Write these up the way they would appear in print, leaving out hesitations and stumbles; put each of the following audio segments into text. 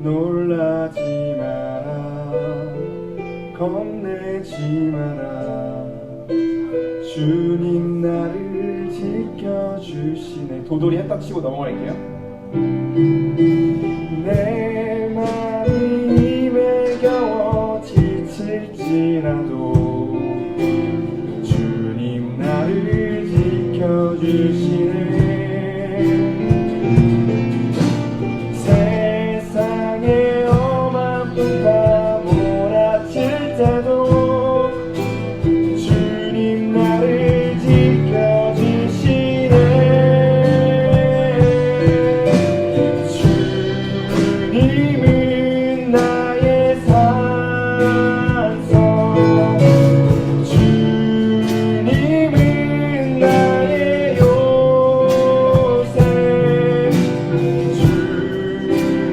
놀라지 마라 겁내지 마라 주님 나를 지켜주시네. 도돌이 했다 치고 넘어갈게요. 내 마음이 힘에 겨워 지칠지라도 주님 나를 지켜주시네. 세상에 험한 풍파 몰아칠 때도 주님 나를 지켜주시네. 주님은 나의 산성 주님은 나의 요새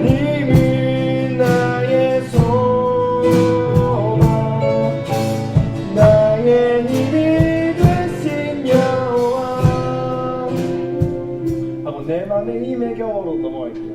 주님은 나의 소망 나의 힘이 되신 여호와 하고 내 맘의 힘의 겨워로 넘어갈게요.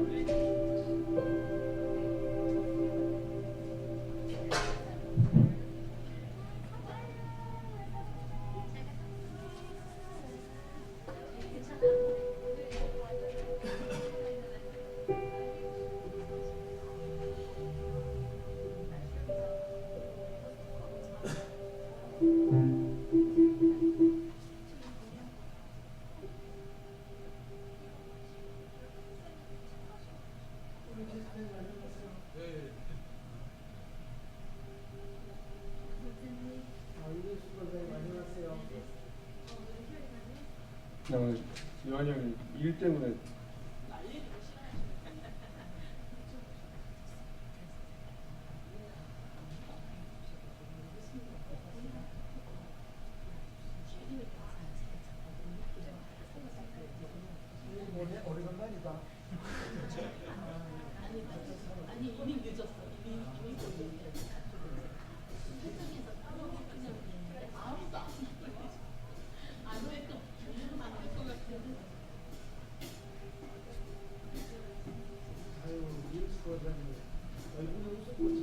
나 오늘 요한이 형이 일 때문에 오래간만이다. 아니 이미 늦었어. 이미 아무도 안 했던 안할것 같아. 아유 뉴스 보다니 얼굴이 웃어보지.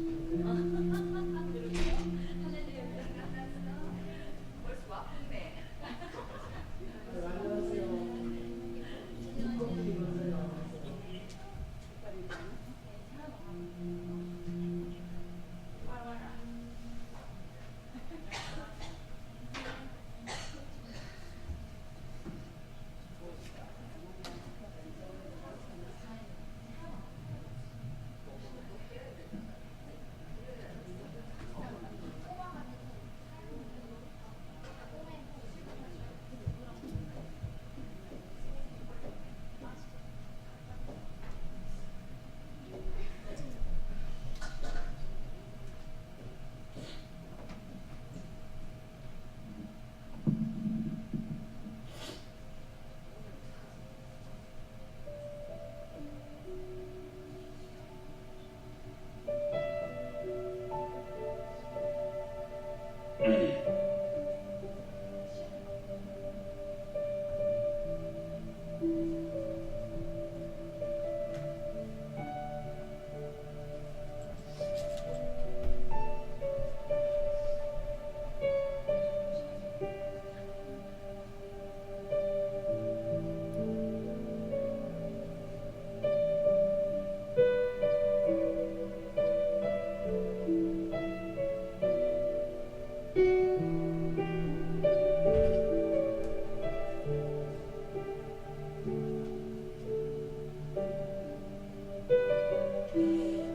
벌써 와픈데. 안녕하세요.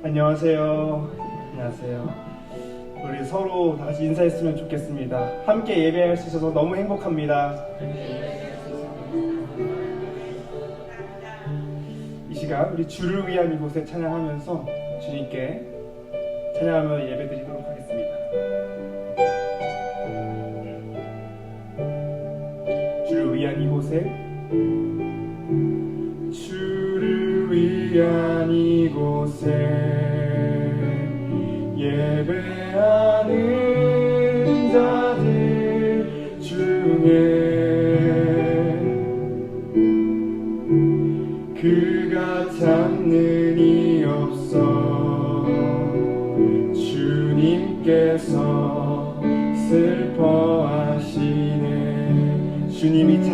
안녕하세요. 안녕하세요. 우리 서로 다시 인사했으면 좋겠습니다. 함께 예배할 수 있어서 너무 행복합니다. 이 시간 우리 주를 위한 이곳에 찬양하면서 주님께 찬양하며 예배드리도록 하겠습니다. 주를 위한 이곳에 주를 위한 이곳에 예배하는 자들 중에 그가 찾는 이 없어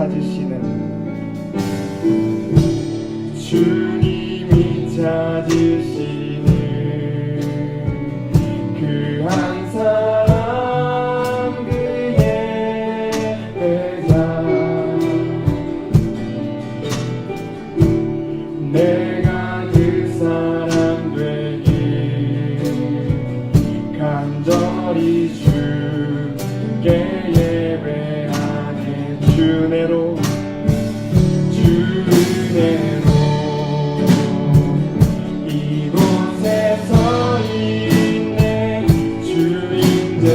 찾으시는 주님이 찾으시는 그 한 사람 그의 배자 내가 그 사람 되길 간절히 주께 예배하네 주 은혜로 이곳에 서 있네 주인들을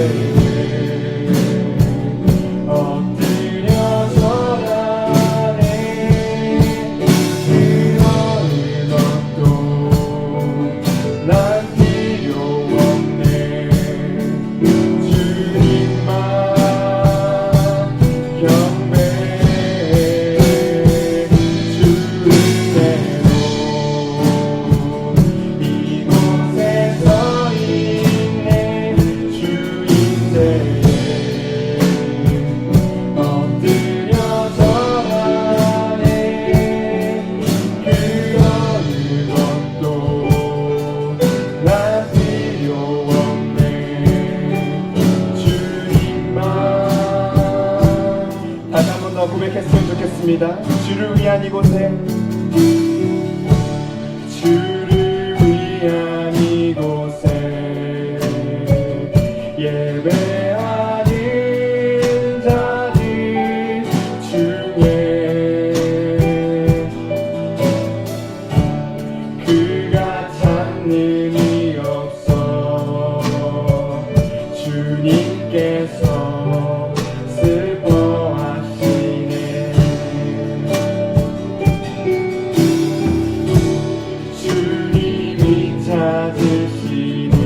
엎드려 절하네 그 어느 것도 난 필요 없네 주님만 경배해 주 은혜로 이곳에 서 있네 주인들 엎드려 절하네 그 어느 것도 난 필요 없네 주님만 다시 한 번 더 고백했으면 좋겠습니다. 주를 위한 이곳에 주를 위한 이곳에 예배하는 자들 중에 그가 찾는 이 없어 주님께서 슬퍼하시네 주님이 찾으시는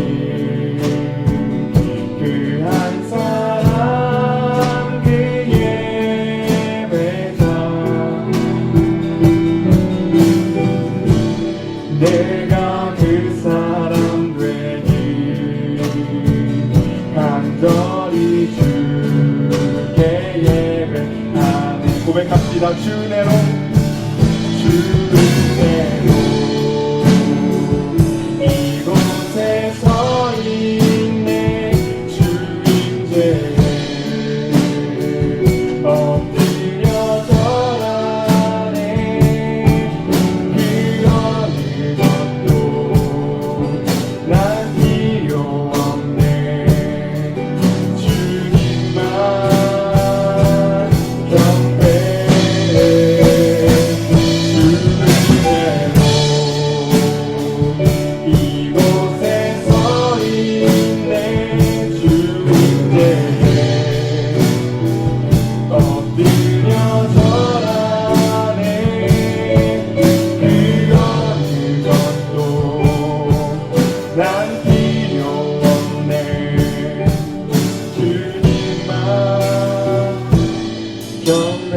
그 한 사람 그의 배자 내가 그 사람 되길 간절히 주께 예배하네 고백합시다 주 은혜로 주 은혜로 이곳에 서 있네 주인들 엎드려 절하네 그 어느 것도 난 필요 없네 주님만 경배해 이곳에 서 있네 주인들 엎드려 절하네 그 어느 것도 난 필요 없네 주님만 경배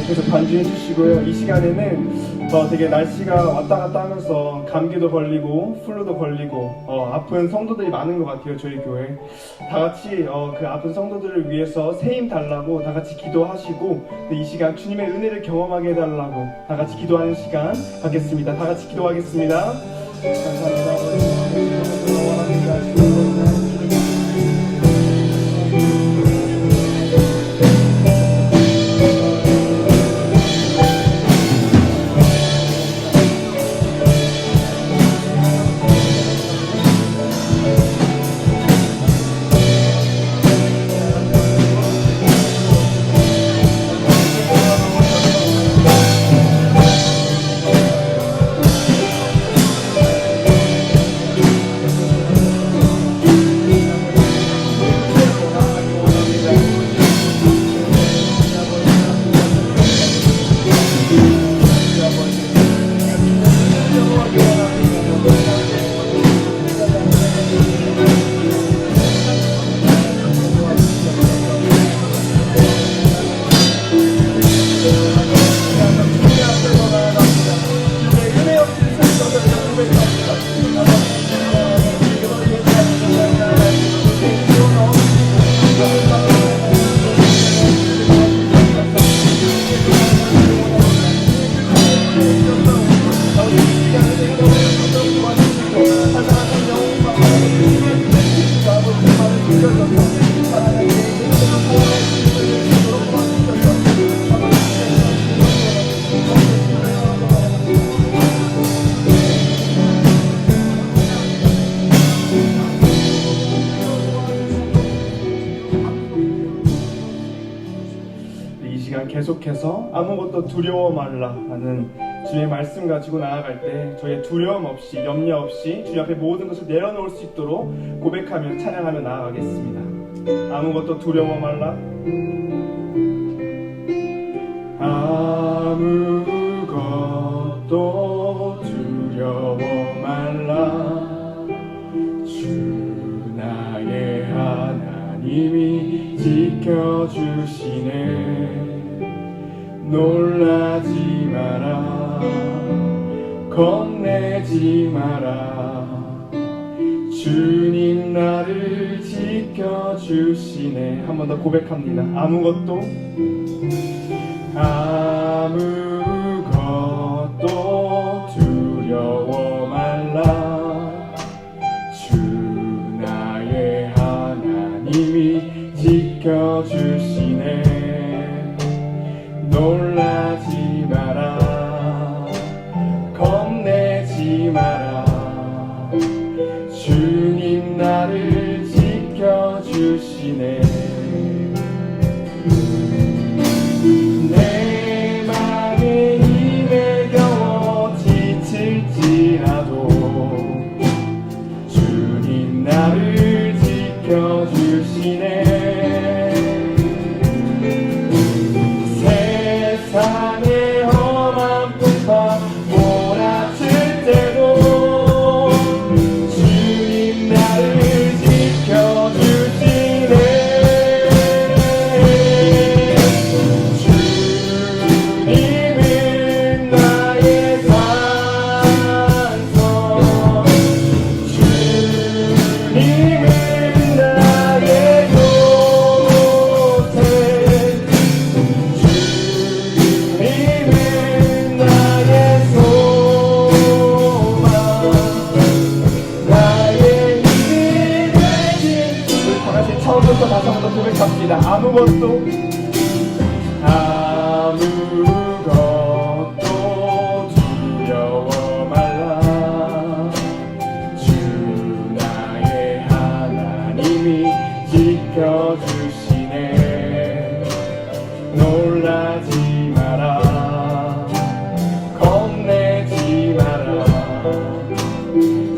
계속 반주해 주시고요. 이 시간에는 되게 날씨가 왔다 갔다 하면서 감기도 걸리고 플루도 걸리고 아픈 성도들이 많은 것 같아요. 저희 교회 다 같이 그 아픈 성도들을 위해서 새 힘 달라고 다 같이 기도하시고 이 시간 주님의 은혜를 경험하게 해달라고 다 같이 기도하는 시간 갖겠습니다. 다 같이 기도하겠습니다. 감사합니다. 계속해서 아무것도 두려워 말라라는 주의 말씀 가지고 나아갈 때 저희의 두려움 없이 염려 없이 주님 앞에 모든 것을 내려놓을 수 있도록 고백하며 찬양하며 나아가겠습니다. 아무것도 두려워 말라. 아무것도 두려워 말라. 주 나의 하나님이 지켜주시네. 놀라지 마라. 겁내지 마라. 주님 나를 지켜주시네. 한 번 더 고백합니다. 아무것도 두려워 말라. 주 나의 하나님이 지켜주시네. 놀라지 마라. 겁내지 마라. 주님 나를 지켜주시네. 내 맘에 힘에 겨워 지칠지라도 주님 나를 지켜주시네. 세상의 험한 풍파 몰아칠 때도 주님 나를 지켜주시네. 주님은 나의 산성, 주님은 나의 요새, 주님은 나의 소망, 나의 힘이 되신. 우리 다같이 처음부터 다시 한번 더 고백합시다. 아무것도 두려워 말라. 주 나의 하나님이 지켜주시네. 놀라지 마라. 겁내지 마라.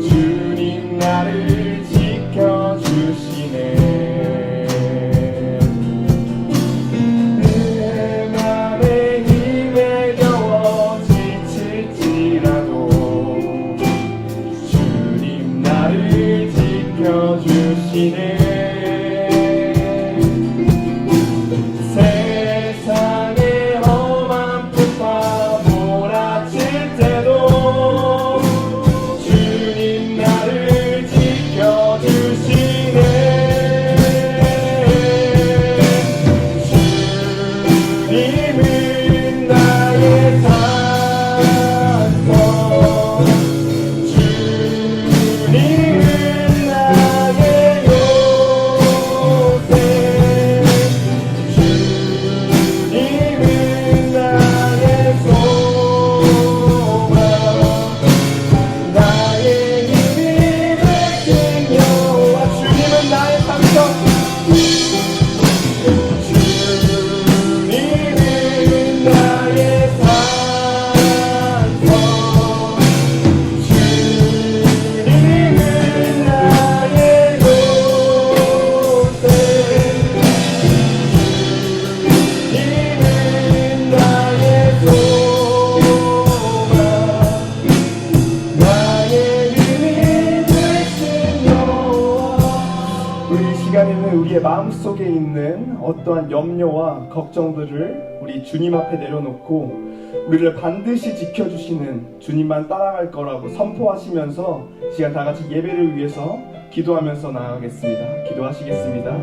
주님 나를 지켜주시네. 내 맘에 힘에 겨워 지칠지라도 주님 나를 지켜주시네. 세상의 험한 풍파 몰아칠 때도 주님 나를 지켜주시네. 주님은 나의 산성, 주님은 나의 요새, 주님은 나의 소망, 나의 힘이 되신 여호와. 주님은 나의 산성, 주님은 나의 산성, 주님은 나의 요새, 주님은 나의 소망, 나의 힘이 되신 여호와. 우리 이 시간에는 우리의 마음속에 있는 어떠한 염려와 걱정들을 우리 주님 앞에 내려놓고 우리를 반드시 지켜주시는 주님만 따라갈 거라고 선포하시면서 시간 다 같이 예배를 위해서 기도하면서 나아가겠습니다. 기도하시겠습니다.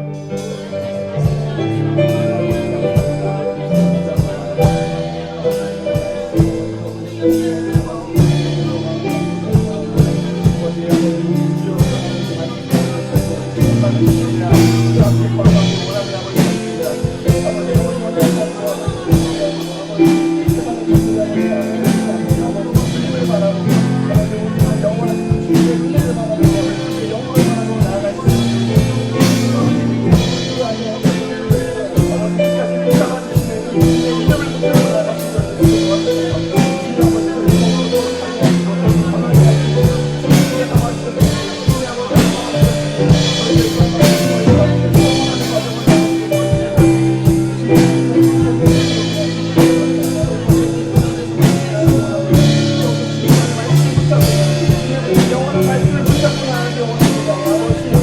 말씀을 붙잡고 나가기 원합니다. 아버지,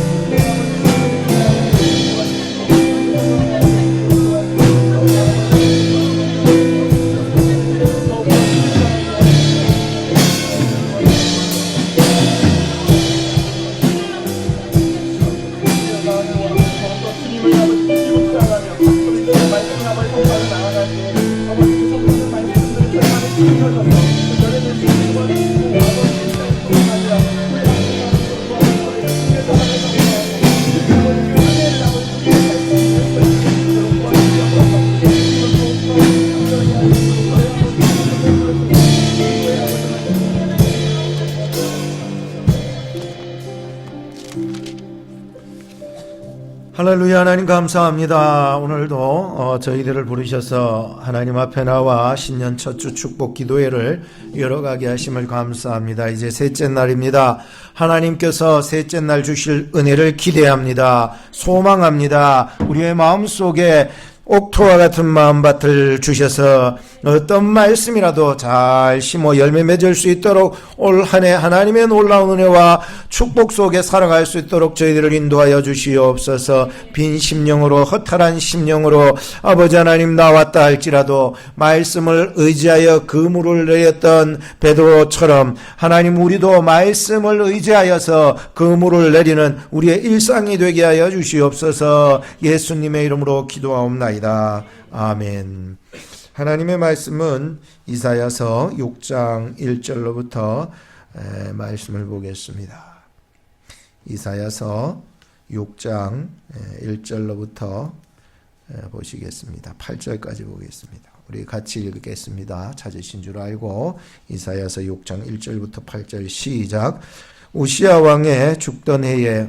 할렐루야. 하나님 감사합니다. 오늘도 저희들을 부르셔서 하나님 앞에 나와 신년 첫 주 축복 기도회를 열어가게 하심을 감사합니다. 이제 셋째 날입니다. 하나님께서 셋째 날 주실 은혜를 기대합니다. 소망합니다. 우리의 마음속에 옥토와 같은 마음밭을 주셔서 어떤 말씀이라도 잘 심어 열매 맺을 수 있도록 올 한 해 하나님의 놀라운 은혜와 축복 속에 살아갈 수 있도록 저희들을 인도하여 주시옵소서. 빈 심령으로 허탈한 심령으로 아버지 하나님 나왔다 할지라도 말씀을 의지하여 그물을 내렸던 베드로처럼 하나님 우리도 말씀을 의지하여서 그물을 내리는 우리의 일상이 되게 하여 주시옵소서. 예수님의 이름으로 기도하옵나이다. 아멘. 하나님의 말씀은 이사야서 6장 1절로부터 말씀을 보겠습니다. 이사야서 6장 1절로부터 보시겠습니다. 8절까지 보겠습니다. 우리 같이 읽겠습니다. 찾으신 줄 알고 이사야서 6장 1절부터 8절 시작. 우시야 왕의 죽던 해에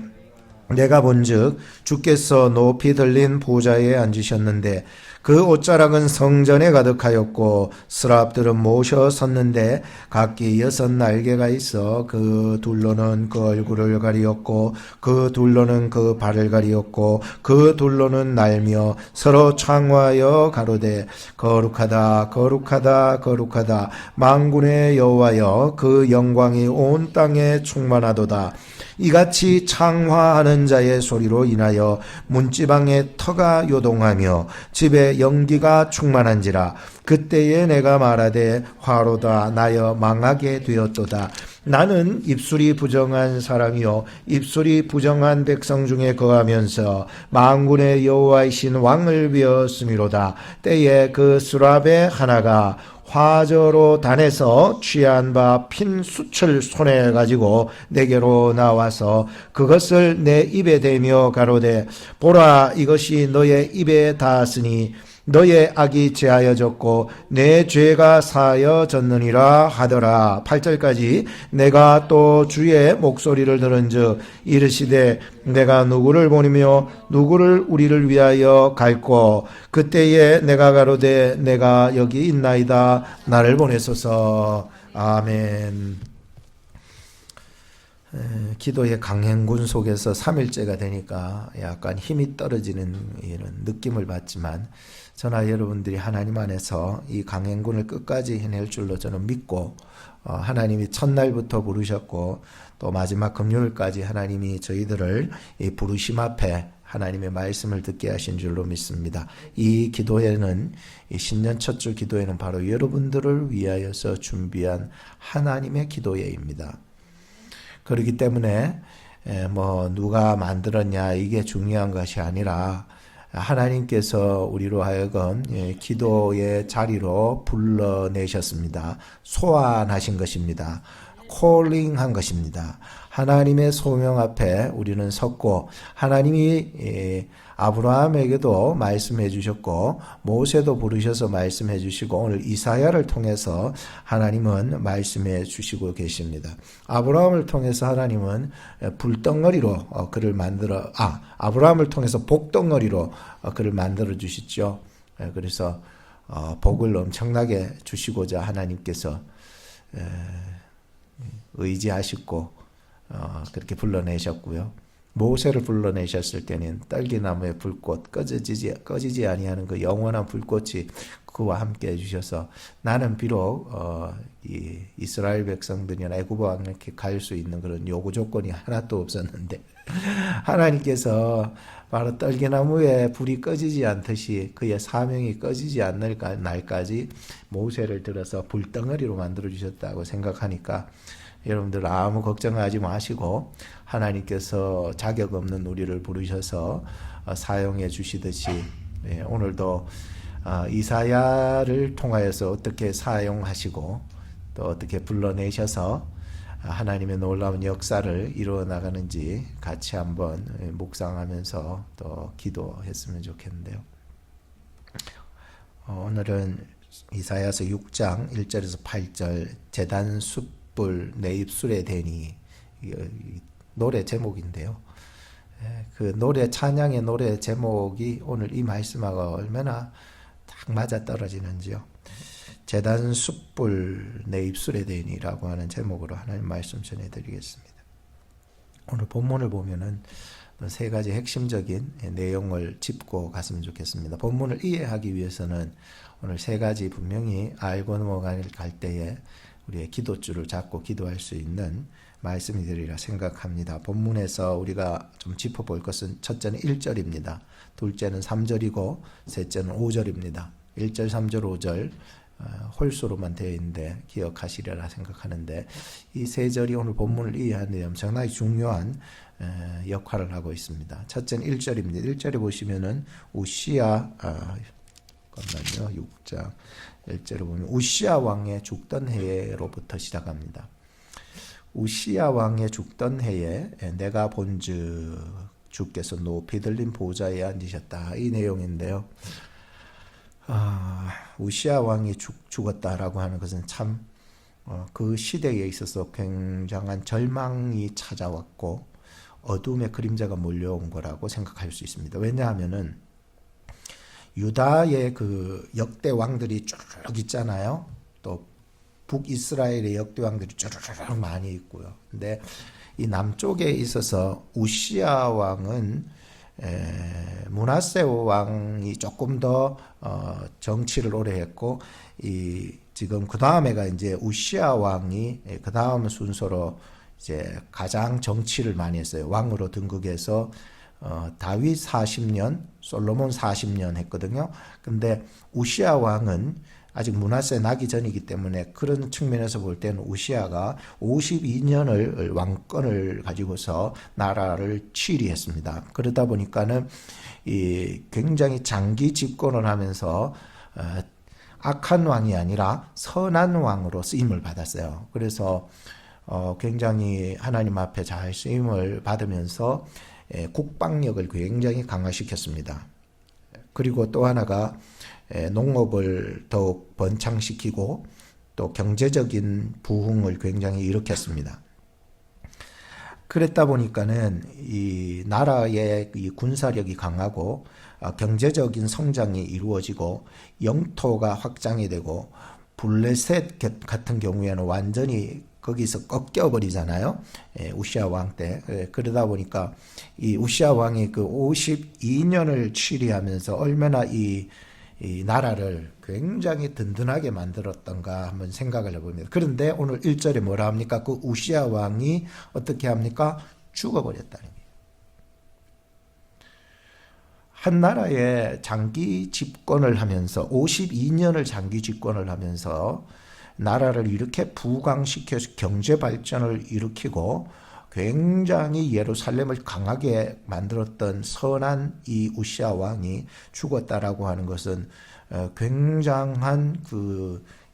내가 본즉 주께서 높이 들린 보좌에 앉으셨는데 그 옷자락은 성전에 가득하였고 스랍들은 모셔 섰는데 각기 6 날개가 있어 그 둘로는 그 얼굴을 가리었고 그 둘로는 그 발을 가리었고 그 둘로는 날며 서로 창화하여 가로되 거룩하다 거룩하다 거룩하다 만군의 여호와여 그 영광이 온 땅에 충만하도다. 이같이 창화하는 자의 소리로 인하여 문지방의 터가 요동하며 집에 연기가 충만한지라. 그때에 내가 말하되 화로다 나여 망하게 되었도다. 나는 입술이 부정한 사람이요 입술이 부정한 백성 중에 거하면서 만군의 여호와이신 왕을 배웠음이로다. 때에 그 수랍의 하나가 화저로 단에서 취한 바 핀 숯을 손에 가지고 내게로 나와서 그것을 내 입에 대며 가로되 보라 이것이 너의 입에 닿았으니 너의 악이 제하여졌고 내 죄가 사하여졌느니라 하더라. 8절까지 내가 또 주의 목소리를 들은즉 이르시되 내가 누구를 보내며 누구를 우리를 위하여 갈꼬. 그때에 내가 가로되 내가 여기 있나이다 나를 보내소서. 아멘. 기도의 강행군 속에서 3일째가 되니까 약간 힘이 떨어지는 이런 느낌을 받지만 저나 여러분들이 하나님 안에서 이 강행군을 끝까지 해낼 줄로 저는 믿고 하나님이 첫날부터 부르셨고 또 마지막 금요일까지 하나님이 저희들을 이 부르심 앞에 하나님의 말씀을 듣게 하신 줄로 믿습니다. 이 기도회는 이 신년 첫 주 기도회는 바로 여러분들을 위하여서 준비한 하나님의 기도회입니다. 그렇기 때문에 뭐 누가 만들었냐 이게 중요한 것이 아니라 하나님께서 우리로 하여금 기도의 자리로 불러내셨습니다. 소환하신 것입니다. 콜링한 것입니다. 하나님의 소명 앞에 우리는 섰고 하나님이 아브라함에게도 말씀해 주셨고 모세도 부르셔서 말씀해 주시고 오늘 이사야를 통해서 하나님은 말씀해 주시고 계십니다. 아브라함을 통해서 하나님은 불덩어리로 그를 만들어 아브라함을 통해서 복덩어리로 그를 만들어 주시죠. 그래서 복을 엄청나게 주시고자 하나님께서 의지하시고 그렇게 불러내셨고요. 모세를 불러내셨을 때는 떨기나무의 불꽃 꺼지지 아니하는 그 영원한 불꽃이 그와 함께 해주셔서 나는 비록 이 이스라엘 백성들이나 애굽 왕 이렇게 갈 수 있는 그런 요구 조건이 하나도 없었는데 하나님께서 바로 떨기나무에 불이 꺼지지 않듯이 그의 사명이 꺼지지 않는 날까지 모세를 들어서 불덩어리로 만들어 주셨다고 생각하니까 여러분들 아무 걱정하지 마시고 하나님께서 자격 없는 우리를 부르셔서 사용해 주시듯이 오늘도 이사야를 통하여서 어떻게 사용하시고 또 어떻게 불러내셔서 하나님의 놀라운 역사를 이루어 나가는지 같이 한번 묵상하면서 또 기도했으면 좋겠는데요. 오늘은 이사야서 6장 1절에서 8절 제단 숯불 내 입술에 대니 노래 제목인데요. 그 노래 찬양의 노래 제목이 오늘 이 말씀하고 얼마나 딱 맞아 떨어지는지요. 제단 숯불 내 입술에 대니라고 하는 제목으로 하나님 말씀 전해드리겠습니다. 오늘 본문을 보면은 세 가지 핵심적인 내용을 짚고 갔으면 좋겠습니다. 본문을 이해하기 위해서는 오늘 세 가지 분명히 알고 넘어갈 때에 우리의 기도줄을 잡고 기도할 수 있는 말씀이 되리라 생각합니다. 본문에서 우리가 좀 짚어볼 것은 첫째는 1절입니다. 둘째는 3절이고 셋째는 5절입니다. 1절, 3절, 5절 홀수로만 되어 있는데 기억하시리라 생각하는데 이 세 절이 오늘 본문을 이해하는 데 엄청나게 중요한 역할을 하고 있습니다. 첫째는 1절입니다. 1절에 보시면은 우시야 6장 1절에 보면 우시야 왕의 죽던 해로부터 시작합니다. 우시야 왕의 죽던 해에 내가 본즉 주께서 높이 들린 보좌에 앉으셨다. 이 내용인데요. 우시야 왕이 죽었다라고 하는 것은 참 그 시대에 있어서 굉장한 절망이 찾아왔고 어둠의 그림자가 몰려온 거라고 생각할 수 있습니다. 왜냐하면은 유다의 그 역대 왕들이 쭉 있잖아요. 또 북이스라엘의 역대 왕들이 쭉 많이 있고요. 근데 이 남쪽에 있어서 우시야 왕은 므낫세 왕이 조금 더 정치를 오래 했고 이 지금 그 다음에가 이제 우시야 왕이 그 다음 순서로 이제 가장 정치를 많이 했어요. 왕으로 등극해서 다윗 40년, 솔로몬 40년 했거든요. 근데 우시야 왕은 아직 므낫세 나기 전이기 때문에 그런 측면에서 볼 때는 우시야가 52년을 왕권을 가지고서 나라를 치리했습니다. 그러다 보니까는 이 굉장히 장기 집권을 하면서 악한 왕이 아니라 선한 왕으로 쓰임을 받았어요. 그래서 굉장히 하나님 앞에 잘 쓰임을 받으면서 국방력을 굉장히 강화시켰습니다. 그리고 또 하나가 농업을 더욱 번창시키고 또 경제적인 부흥을 굉장히 일으켰습니다. 그랬다 보니까는 이 나라의 이 군사력이 강하고 경제적인 성장이 이루어지고 영토가 확장이 되고 블레셋 같은 경우에는 완전히 거기서 꺾여버리잖아요. 우시야 왕 때. 그러다 보니까 이 우시야 왕이 그 52년을 치리하면서 얼마나 이 나라를 굉장히 든든하게 만들었던가 한번 생각을 해봅니다. 그런데 오늘 1절에 뭐라 합니까? 그 우시야 왕이 어떻게 합니까? 죽어버렸다는 거예요. 한 나라의 장기 집권을 하면서 52년을 장기 집권을 하면서 나라를 이렇게 부강시켜서 경제 발전을 일으키고 굉장히 예루살렘을 강하게 만들었던 선한 이 우시야 왕이 죽었다라고 하는 것은 굉장한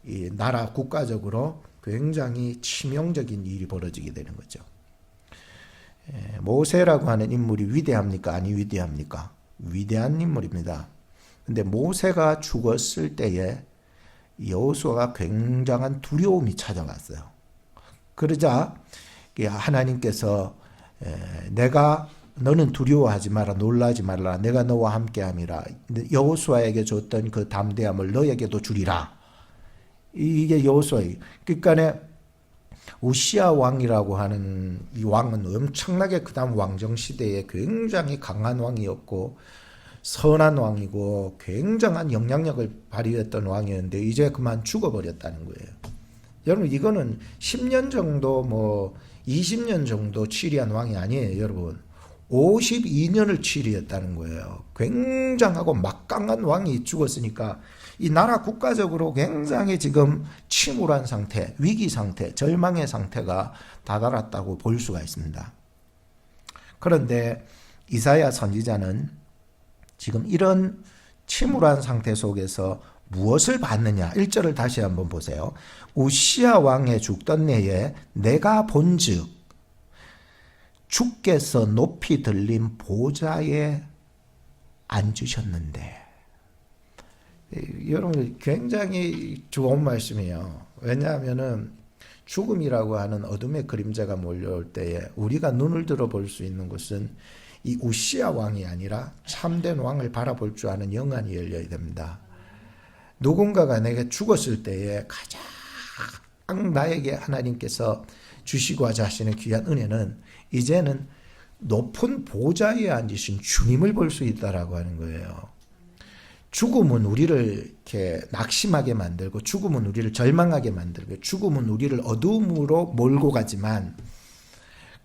이 나라 국가적으로 굉장히 치명적인 일이 벌어지게 되는 거죠. 모세라고 하는 인물이 위대합니까? 아니 위대합니까? 위대한 인물입니다. 근데 모세가 죽었을 때에 여호수아가 굉장한 두려움이 찾아왔어요. 그러자 하나님께서 너는 두려워하지 마라, 놀라지 말라, 내가 너와 함께함이라. 여호수아에게 줬던 그 담대함을 너에게도 주리라. 이게 여호수아예요. 그러니까 우시아 왕이라고 하는 이 왕은 엄청나게 그 다음 왕정 시대에 굉장히 강한 왕이었고 선한 왕이고 굉장한 영향력을 발휘했던 왕이었는데 이제 그만 죽어버렸다는 거예요. 여러분 이거는 10년 정도 뭐 20년 정도 치리한 왕이 아니에요. 여러분 52년을 치리했다는 거예요. 굉장하고 막강한 왕이 죽었으니까 이 나라 국가적으로 굉장히 지금 침울한 상태, 위기 상태, 절망의 상태가 다다랐다고 볼 수가 있습니다. 그런데 이사야 선지자는 지금 이런 침울한 상태 속에서 무엇을 봤느냐? 1절을 다시 한번 보세요. 우시아 왕의 죽던 해에 내가 본즉 주께서 높이 들린 보좌에 앉으셨는데, 여러분 굉장히 좋은 말씀이에요. 왜냐하면은 죽음이라고 하는 어둠의 그림자가 몰려올 때에 우리가 눈을 들어 볼 수 있는 것은 이 우시아 왕이 아니라 참된 왕을 바라볼 줄 아는 영안이 열려야 됩니다. 누군가가 내가 죽었을 때에 가장 나에게 하나님께서 주시고 하시는 귀한 은혜는 이제는 높은 보좌에 앉으신 주님을 볼 수 있다라고 하는 거예요. 죽음은 우리를 이렇게 낙심하게 만들고, 죽음은 우리를 절망하게 만들고, 죽음은 우리를 어둠으로 몰고 가지만,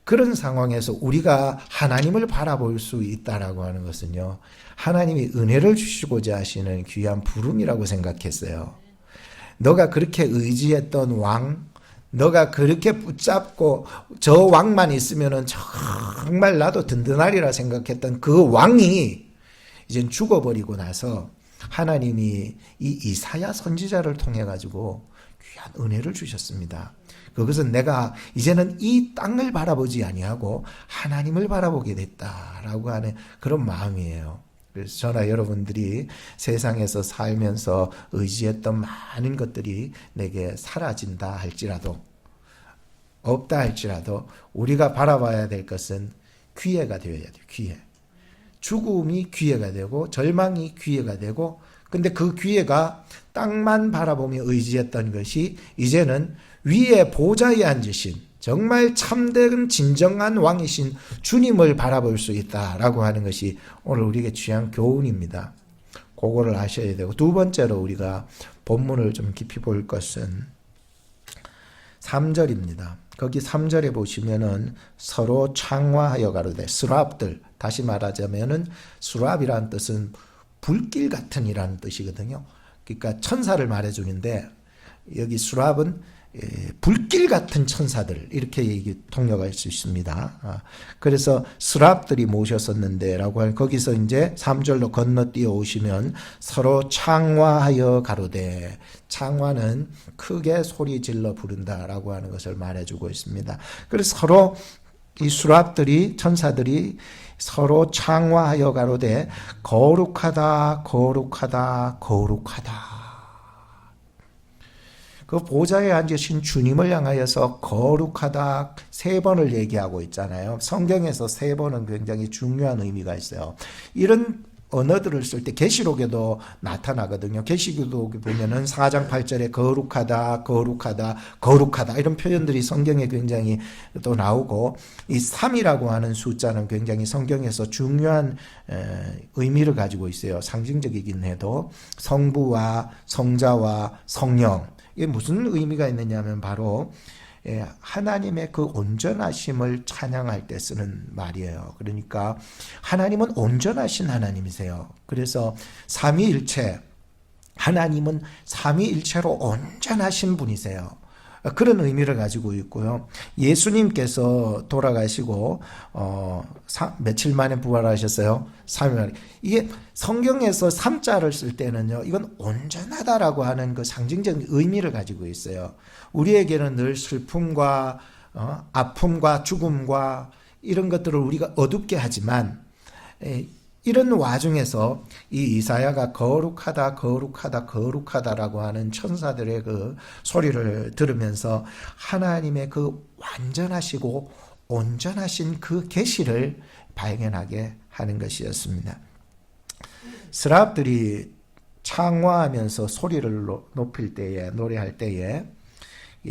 그런 상황에서 우리가 하나님을 바라볼 수 있다라고 하는 것은요, 하나님이 은혜를 주시고자 하시는 귀한 부름이라고 생각했어요. 너가 그렇게 의지했던 왕, 너가 그렇게 붙잡고 저 왕만 있으면은 정말 나도 든든하리라 생각했던 그 왕이 이젠 죽어버리고 나서 하나님이 이 이사야 선지자를 통해 가지고 귀한 은혜를 주셨습니다. 그것은 내가 이제는 이 땅을 바라보지 아니하고 하나님을 바라보게 됐다라고 하는 그런 마음이에요. 그래서 저나 여러분들이 세상에서 살면서 의지했던 많은 것들이 내게 사라진다 할지라도, 없다 할지라도 우리가 바라봐야 될 것은 기회가 되어야 돼요. 기회. 죽음이 기회가 되고 절망이 기회가 되고, 근데 그 기회가 땅만 바라보며 의지했던 것이 이제는 위에 보좌에 앉으신 정말 참된 진정한 왕이신 주님을 바라볼 수 있다라고 하는 것이 오늘 우리에게 귀한 교훈입니다. 그거를 아셔야 되고, 두 번째로 우리가 본문을 좀 깊이 볼 것은 3절입니다. 거기 3절에 보시면은 서로 창화하여 가로되, 스랍들, 다시 말하자면은 스랍이라는 뜻은 불길 같은 이라는 뜻이거든요. 그러니까 천사를 말해주는데 여기 스랍은 불길 같은 천사들, 이렇게 통역할 수 있습니다. 그래서 스랍들이 모셨었는데 라고 하는, 거기서 이제 3절로 건너뛰어 오시면 서로 창화하여 가로되, 창화는 크게 소리 질러 부른다라고 하는 것을 말해주고 있습니다. 그래서 서로 이 스랍들이, 천사들이 서로 창화하여 가로되 거룩하다 거룩하다 거룩하다. 그 보좌에 앉으신 주님을 향하여서 거룩하다 3번을 얘기하고 있잖아요. 성경에서 3번은 굉장히 중요한 의미가 있어요. 이런 언어들을 쓸 때 계시록에도 나타나거든요. 계시록에 보면은 4장 8절에 거룩하다, 거룩하다, 거룩하다 이런 표현들이 성경에 굉장히 또 나오고, 이 3이라고 하는 숫자는 굉장히 성경에서 중요한 의미를 가지고 있어요. 상징적이긴 해도 성부와 성자와 성령, 이게 무슨 의미가 있느냐 하면 바로 하나님의 그 온전하심을 찬양할 때 쓰는 말이에요. 그러니까 하나님은 온전하신 하나님이세요. 그래서 삼위일체, 하나님은 삼위일체로 온전하신 분이세요. 그런 의미를 가지고 있고요. 예수님께서 돌아가시고 며칠 만에 부활하셨어요. 3일 만에. 이게 성경에서 3자를 쓸 때는요, 이건 온전하다라고 하는 그 상징적인 의미를 가지고 있어요. 우리에게는 늘 슬픔과 아픔과 죽음과 이런 것들을 우리가 어둡게 하지만, 이런 와중에서 이 이사야가 거룩하다 거룩하다 거룩하다라고 하는 천사들의 그 소리를 들으면서 하나님의 그 완전하시고 온전하신 그 계시를 발견하게 하는 것이었습니다. 스랍들이 창화하면서 소리를 높일 때에, 노래할 때에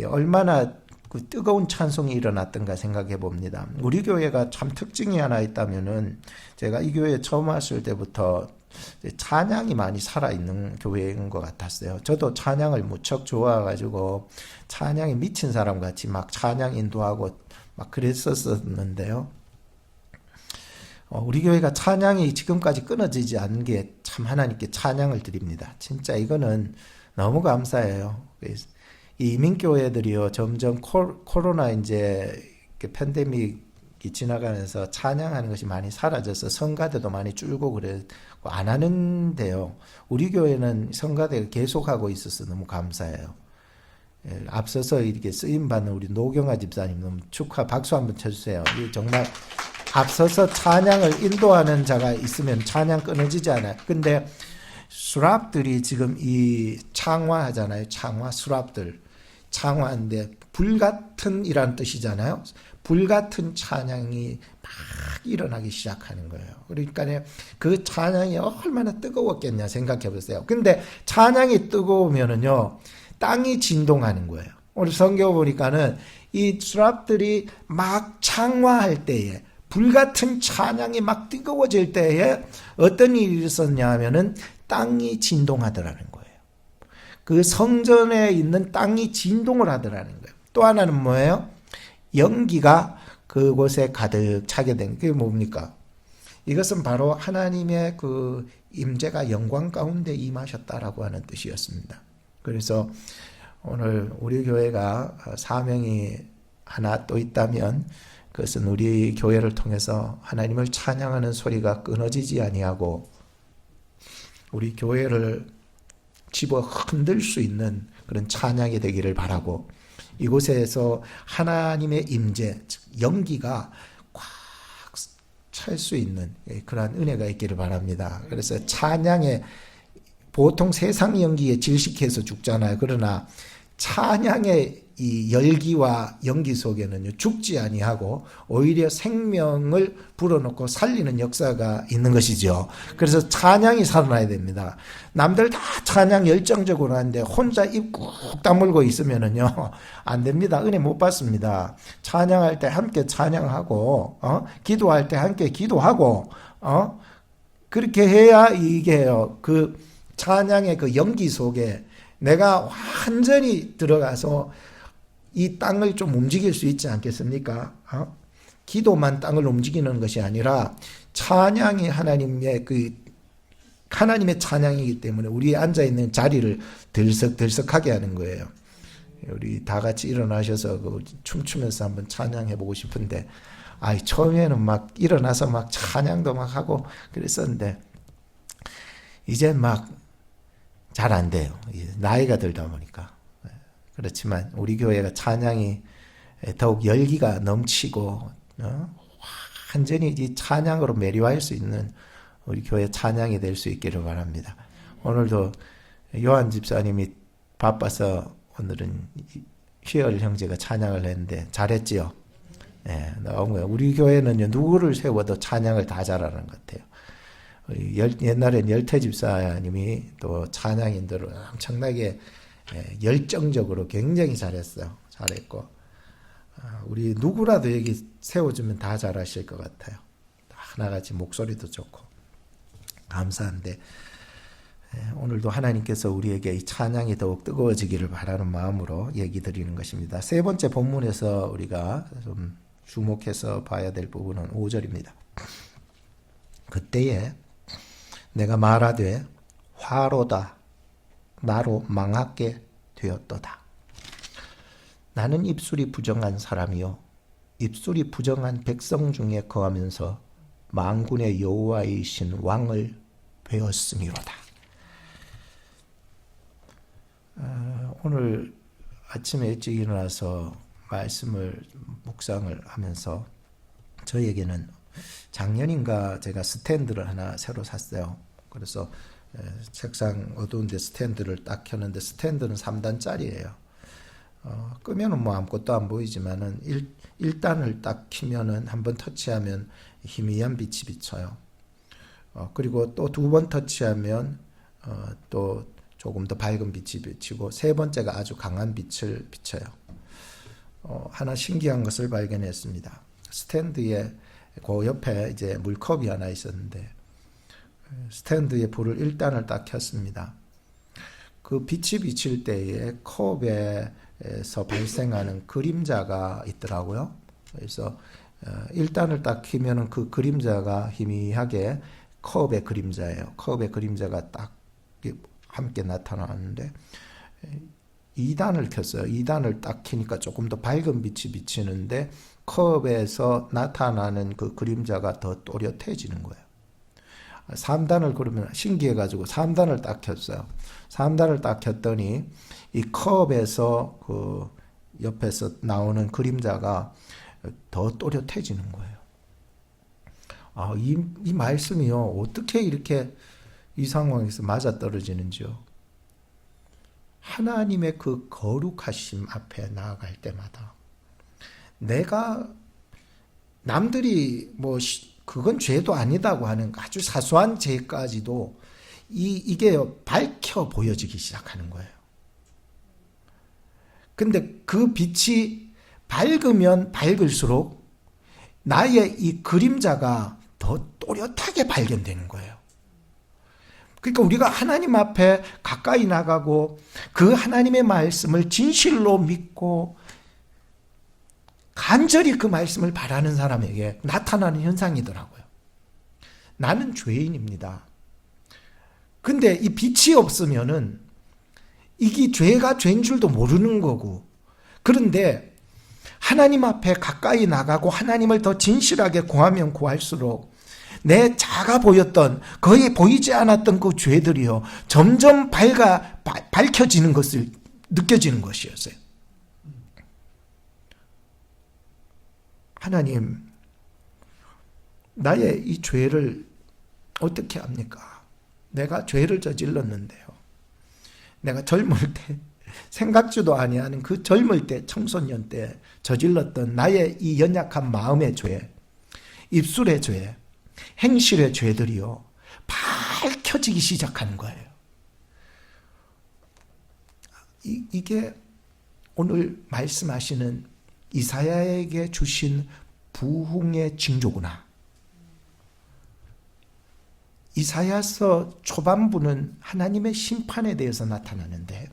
얼마나 그 뜨거운 찬송이 일어났던가 생각해 봅니다. 우리 교회가 참 특징이 하나 있다면은 제가 이 교회에 처음 왔을 때부터 찬양이 많이 살아있는 교회인 것 같았어요. 저도 찬양을 무척 좋아가지고 찬양에 미친 사람 같이 막 찬양 인도하고 막 그랬었는데요. 우리 교회가 찬양이 지금까지 끊어지지 않은 게 참 하나님께 찬양을 드립니다. 진짜 이거는 너무 감사해요. 이 이민교회들이요, 점점 코로나 이제 팬데믹이 지나가면서 찬양하는 것이 많이 사라져서 성가대도 많이 줄고 그래 안 하는데요. 우리 교회는 성가대가 계속하고 있어서 너무 감사해요. 앞서서 이렇게 쓰임 받는 우리 노경아 집사님 너무 축하 박수 한번 쳐주세요. 정말 앞서서 찬양을 인도하는 자가 있으면 찬양 끊어지지 않아요. 근데 수랍들이 지금 이 창화하잖아요. 창화 수랍들 창화인데 불같은 이란 뜻이잖아요. 불같은 찬양이 막 일어나기 시작하는 거예요. 그러니까 그 찬양이 얼마나 뜨거웠겠냐 생각해 보세요. 근데 찬양이 뜨거우면은요, 땅이 진동하는 거예요. 오늘 성경 보니까는 이 수랍들이 막 창화할 때에, 불같은 찬양이 막 뜨거워질 때에 어떤 일이 있었냐 하면은 땅이 진동하더라는 거예요. 그 성전에 있는 땅이 진동을 하더라는 거예요. 또 하나는 뭐예요? 연기가 그곳에 가득 차게 된 게 뭡니까? 이것은 바로 하나님의 그 임재가 영광 가운데 임하셨다라고 하는 뜻이었습니다. 그래서 오늘 우리 교회가 사명이 하나 또 있다면 그것은 우리 교회를 통해서 하나님을 찬양하는 소리가 끊어지지 아니하고 우리 교회를 집어 흔들 수 있는 그런 찬양이 되기를 바라고, 이곳에서 하나님의 임재, 즉 연기가 꽉 찰 수 있는 그러한 은혜가 있기를 바랍니다. 그래서 찬양에 보통 세상 연기에 질식해서 죽잖아요. 그러나 찬양의 이 열기와 연기 속에는요, 죽지 아니하고 오히려 생명을 불어넣고 살리는 역사가 있는 것이죠. 그래서 찬양이 살아나야 됩니다. 남들 다 찬양 열정적으로 하는데 혼자 입 꾹 다물고 있으면은요, 안 됩니다. 은혜 못 받습니다. 찬양할 때 함께 찬양하고, 기도할 때 함께 기도하고, 그렇게 해야 이게요, 그 찬양의 그 연기 속에 내가 완전히 들어가서 이 땅을 좀 움직일 수 있지 않겠습니까? 기도만 땅을 움직이는 것이 아니라 찬양이 하나님의 찬양이기 때문에 우리 앉아 있는 자리를 들썩들썩하게 하는 거예요. 우리 다 같이 일어나셔서 춤추면서 한번 찬양해 보고 싶은데, 처음에는 막 일어나서 막 찬양도 막 하고 그랬었는데 이제 막 잘 안 돼요. 나이가 들다 보니까. 그렇지만 우리 교회가 찬양이 더욱 열기가 넘치고 완전히 이 찬양으로 매료할 수 있는 우리 교회 찬양이 될 수 있기를 바랍니다. 오늘도 요한 집사님이 바빠서 오늘은 희열 형제가 찬양을 했는데 잘했지요. 너무 우리 교회는 누구를 세워도 찬양을 다 잘하는 것 같아요. 옛날엔 열태 집사님이 또 찬양 인도를 엄청나게 열정적으로 굉장히 잘했어요. 잘했고, 우리 누구라도 여기 세워주면 다 잘하실 것 같아요. 하나같이 목소리도 좋고 감사한데, 오늘도 하나님께서 우리에게 이 찬양이 더욱 뜨거워지기를 바라는 마음으로 얘기 드리는 것입니다. 세 번째 본문에서 우리가 좀 주목해서 봐야 될 부분은 5절입니다. 그때에 내가 말하되 화로다 나로 망하게 되었도다. 나는 입술이 부정한 사람이요 입술이 부정한 백성 중에 거하면서 만군의 여호와이신 왕을 배웠음이로다. 오늘 아침에 일찍 일어나서 말씀을 묵상을 하면서 저에게는 작년인가 제가 스탠드를 하나 새로 샀어요. 그래서 책상 어두운데 스탠드를 딱 켰는데 스탠드는 3단짜리예요. 끄면은 뭐 아무것도 안 보이지만은 1단을 딱 키면은 한번 터치하면 희미한 빛이 비쳐요. 그리고 또 2번 터치하면 또 조금 더 밝은 빛이 비치고 세 번째가 아주 강한 빛을 비쳐요. 하나 신기한 것을 발견했습니다. 스탠드에 그 옆에 이제 물컵이 하나 있었는데 스탠드에 불을 1단을 딱 켰습니다. 그 빛이 비칠 때에 컵에서 발생하는 그림자가 있더라고요. 그래서 1단을 딱 켜면은 그 그림자가 희미하게 컵의 그림자예요. 컵의 그림자가 딱 함께 나타나는데 2단을 켰어요. 2단을 딱 켜니까 조금 더 밝은 빛이 비치는데 컵에서 나타나는 그 그림자가 더 또렷해지는 거예요. 3단을 그러면 신기해가지고 3단을 딱 켰어요. 3단을 딱 켰더니 이 컵에서 그 옆에서 나오는 그림자가 더 또렷해지는 거예요. 이 말씀이요. 어떻게 이렇게 이 상황에서 맞아떨어지는지요. 하나님의 그 거룩하심 앞에 나아갈 때마다 내가 남들이 뭐 그건 죄도 아니다고 하는 아주 사소한 죄까지도 이게 밝혀 보여지기 시작하는 거예요. 근데 그 빛이 밝으면 밝을수록 나의 이 그림자가 더 또렷하게 발견되는 거예요. 그러니까 우리가 하나님 앞에 가까이 나가고 그 하나님의 말씀을 진실로 믿고 간절히 그 말씀을 바라는 사람에게 나타나는 현상이더라고요. 나는 죄인입니다. 근데 이 빛이 없으면은 이게 죄가 죄인 줄도 모르는 거고, 그런데 하나님 앞에 가까이 나가고 하나님을 더 진실하게 구하면 구할수록 내 작아 보였던 거의 보이지 않았던 그 죄들이요 점점 밝혀지는 것을 느껴지는 것이었어요. 하나님, 나의 이 죄를 어떻게 합니까? 내가 죄를 저질렀는데요. 내가 젊을 때 생각지도 아니하는 그 젊을 때 청소년 때 저질렀던 나의 이 연약한 마음의 죄, 입술의 죄, 행실의 죄들이요 밝혀지기 시작하는 거예요. 이게 오늘 말씀하시는 이사야에게 주신 부흥의 징조구나. 이사야서 초반부는 하나님의 심판에 대해서 나타나는데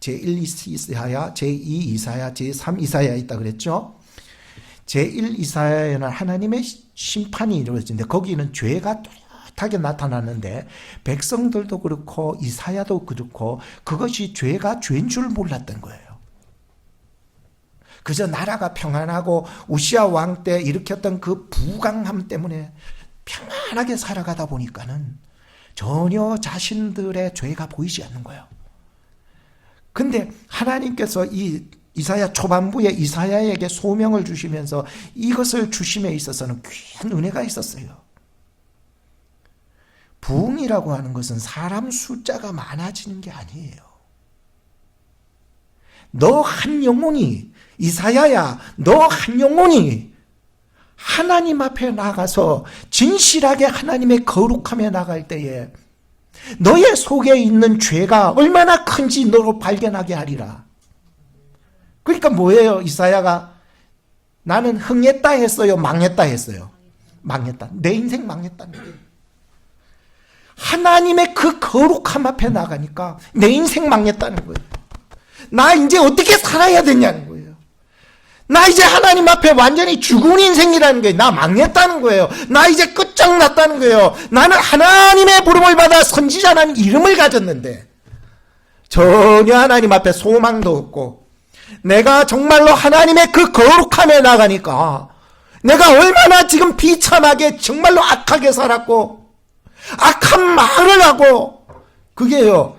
제1 이사야, 제2 이사야, 제3 이사야 있다 그랬죠. 제1 이사야에는 하나님의 심판이 이루어지는데 거기는 죄가 뚜렷하게 나타나는데 백성들도 그렇고 이사야도 그렇고 그것이 죄가 죄인 줄 몰랐던 거예요. 그저 나라가 평안하고 우시아 왕 때 일으켰던 그 부강함 때문에 평안하게 살아가다 보니까는 전혀 자신들의 죄가 보이지 않는 거예요. 근데 하나님께서 이 이사야 초반부에 이사야에게 소명을 주시면서 이것을 주심에 있어서는 귀한 은혜가 있었어요. 부흥이라고 하는 것은 사람 숫자가 많아지는 게 아니에요. 너 한 영혼이, 이사야야, 너 한 영혼이 하나님 앞에 나가서 진실하게 하나님의 거룩함에 나갈 때에 너의 속에 있는 죄가 얼마나 큰지 너로 발견하게 하리라. 그러니까 뭐예요? 이사야가 나는 흥했다 했어요? 망했다 했어요? 망했다. 내 인생 망했다는 거예요. 하나님의 그 거룩함 앞에 나가니까 내 인생 망했다는 거예요. 나 이제 어떻게 살아야 되냐는 거예요. 나 이제 하나님 앞에 완전히 죽은 인생이라는 거예요. 나 망했다는 거예요. 나 이제 끝장났다는 거예요. 나는 하나님의 부름을 받아 선지자라는 이름을 가졌는데 전혀 하나님 앞에 소망도 없고 내가 정말로 하나님의 그 거룩함에 나가니까 내가 얼마나 지금 비참하게 정말로 악하게 살았고 악한 말을 하고 그게요.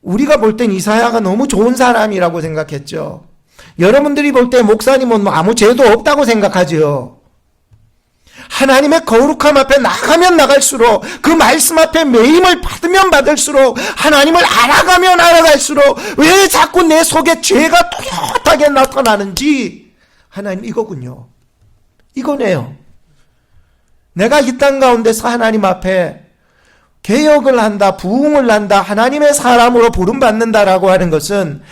우리가 볼 땐 이사야가 너무 좋은 사람이라고 생각했죠. 여러분들이 볼 때 목사님은 뭐 아무 죄도 없다고 생각하죠. 하나님의 거룩함 앞에 나가면 나갈수록 그 말씀 앞에 매임을 받으면 받을수록 하나님을 알아가면 알아갈수록 왜 자꾸 내 속에 죄가 뚜렷하게 나타나는지 하나님 이거군요. 이거네요. 내가 이 땅 가운데서 하나님 앞에 개혁을 한다, 부흥을 한다, 하나님의 사람으로 부름받는다라고 하는 것은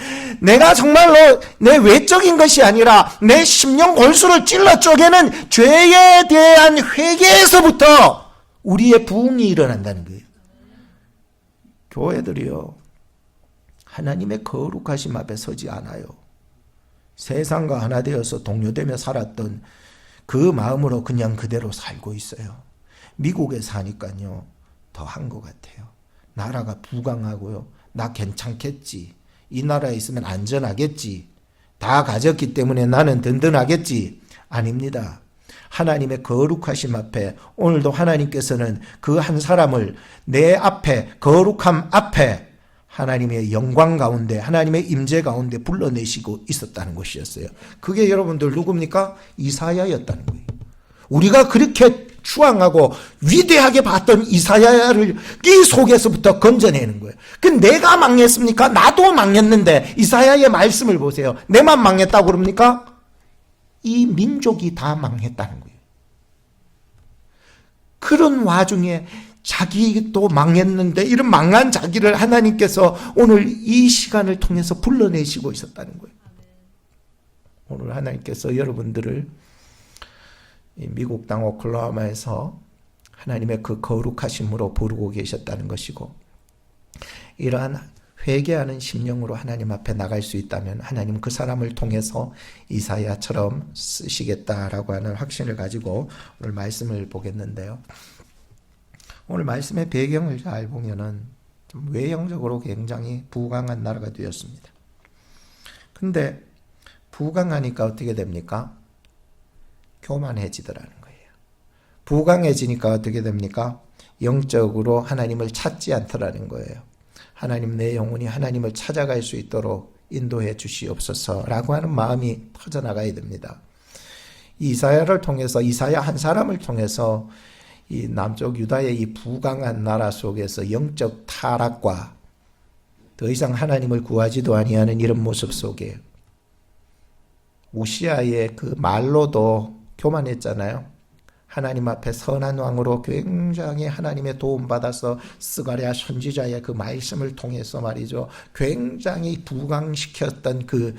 내가 정말로 내 외적인 것이 아니라 내 심령 골수를 찔러 쪼개는 죄에 대한 회개에서부터 우리의 부흥이 일어난다는 거예요. 교회들이요, 하나님의 거룩하심 앞에 서지 않아요. 세상과 하나 되어서 동료되며 살았던 그 마음으로 그냥 그대로 살고 있어요. 미국에 사니까요, 더 한 것 같아요. 나라가 부강하고요, 나 괜찮겠지, 이 나라에 있으면 안전하겠지, 다 가졌기 때문에 나는 든든하겠지. 아닙니다. 하나님의 거룩하심 앞에 오늘도 하나님께서는 그 한 사람을 내 앞에, 거룩함 앞에 하나님의 영광 가운데, 하나님의 임재 가운데 불러내시고 있었다는 것이었어요. 그게 여러분들 누굽니까? 이사야였다는 거예요. 우리가 그렇게 추앙하고 위대하게 봤던 이사야를 이 속에서부터 건져내는 거예요. 그 내가 망했습니까? 나도 망했는데 이사야의 말씀을 보세요. 내만 망했다고 그럽니까? 이 민족이 다 망했다는 거예요. 그런 와중에 자기도 망했는데 이런 망한 자기를 하나님께서 오늘 이 시간을 통해서 불러내시고 있었다는 거예요. 오늘 하나님께서 여러분들을 미국 땅 오클라호마에서 하나님의 그 거룩하심으로 부르고 계셨다는 것이고, 이러한 회개하는 심령으로 하나님 앞에 나갈 수 있다면 하나님 그 사람을 통해서 이사야처럼 쓰시겠다라고 하는 확신을 가지고 오늘 말씀을 보겠는데요. 오늘 말씀의 배경을 잘 보면은 좀 외형적으로 굉장히 부강한 나라가 되었습니다. 근데 부강하니까 어떻게 됩니까? 교만해지더라는 거예요. 부강해지니까 어떻게 됩니까? 영적으로 하나님을 찾지 않더라는 거예요. 하나님, 내 영혼이 하나님을 찾아갈 수 있도록 인도해 주시옵소서라고 하는 마음이 터져나가야 됩니다. 이사야를 통해서, 이사야 한 사람을 통해서 이 남쪽 유다의 이 부강한 나라 속에서 영적 타락과 더 이상 하나님을 구하지도 아니하는 이런 모습 속에 우시아의 그 말로도 교만했잖아요. 하나님 앞에 선한 왕으로 굉장히 하나님의 도움받아서 스가랴 선지자의 그 말씀을 통해서 말이죠, 굉장히 부강시켰던 그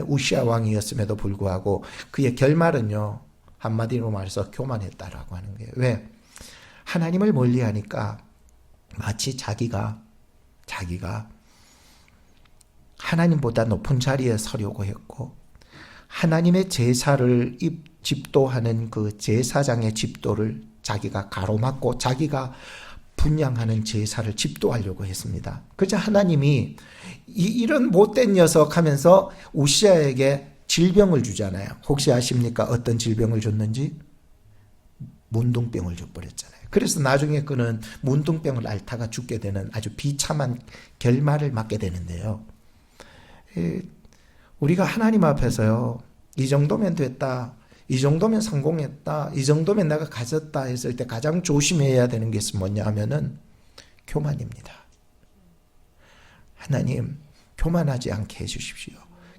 우시아 왕이었음에도 불구하고 그의 결말은요, 한마디로 말해서 교만했다라고 하는 거예요. 왜? 하나님을 멀리하니까 마치 자기가 하나님보다 높은 자리에 서려고 했고, 하나님의 제사를 집도하는 그 제사장의 집도를 자기가 가로막고 자기가 분양하는 제사를 집도하려고 했습니다. 그래서 하나님이 이런 못된 녀석 하면서 우시아에게 질병을 주잖아요. 혹시 아십니까? 어떤 질병을 줬는지? 문둥병을 줘버렸잖아요. 그래서 나중에 그는 문둥병을 앓다가 죽게 되는 아주 비참한 결말을 맞게 되는데요. 우리가 하나님 앞에서요, 이 정도면 됐다, 이 정도면 성공했다, 이 정도면 내가 가졌다 했을 때 가장 조심해야 되는 게 뭐냐 하면은 교만입니다. 하나님, 교만하지 않게 해주십시오.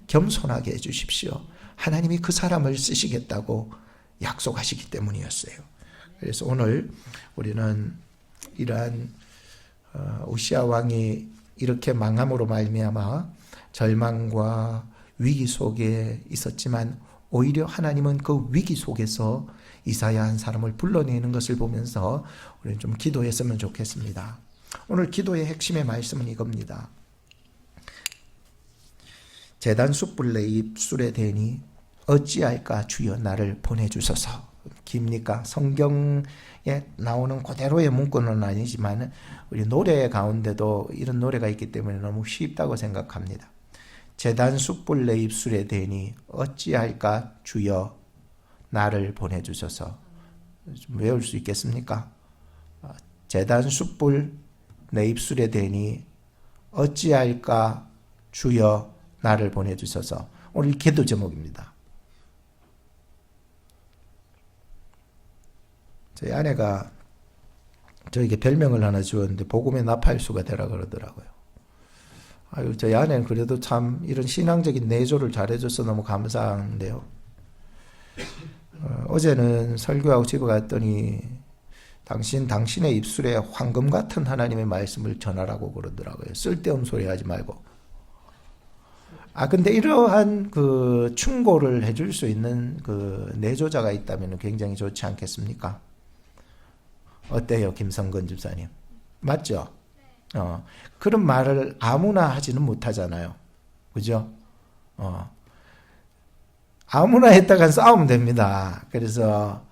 겸손하게 해주십시오. 하나님이 그 사람을 쓰시겠다고 약속하시기 때문이었어요. 그래서 오늘 우리는 이러한 우시아 왕이 이렇게 망함으로 말미암아 절망과 위기 속에 있었지만 오히려 하나님은 그 위기 속에서 이사야 한 사람을 불러내는 것을 보면서 우리는 좀 기도했으면 좋겠습니다. 오늘 기도의 핵심의 말씀은 이겁니다. 제단 숯불 내 입술에 대니 어찌할까 주여 나를 보내주소서. 깁니까? 성경에 나오는 그대로의 문구는 아니지만 우리 노래 가운데도 이런 노래가 있기 때문에 너무 쉽다고 생각합니다. 제단 숯불 내 입술에 대니 어찌할까 주여 나를 보내주소서. 좀 외울 수 있겠습니까? 제단 숯불 내 입술에 대니 어찌할까 주여 나를 보내주소서. 오늘 기도 제목입니다. 저희 아내가 저에게 별명을 하나 주었는데 복음의 나팔수가 되라 그러더라고요. 아유, 저희 아내는 그래도 참 이런 신앙적인 내조를 잘해줘서 너무 감사한데요. 어제는 설교하고 집에 갔더니 당신의 입술에 황금 같은 하나님의 말씀을 전하라고 그러더라고요. 쓸데없는 소리 하지 말고. 근데 이러한 그 충고를 해줄 수 있는 그 내조자가 있다면 굉장히 좋지 않겠습니까? 어때요, 김성근 집사님? 맞죠? 그런 말을 아무나 하지는 못하잖아요. 그죠? 아무나 했다간 싸우면 됩니다. 그래서,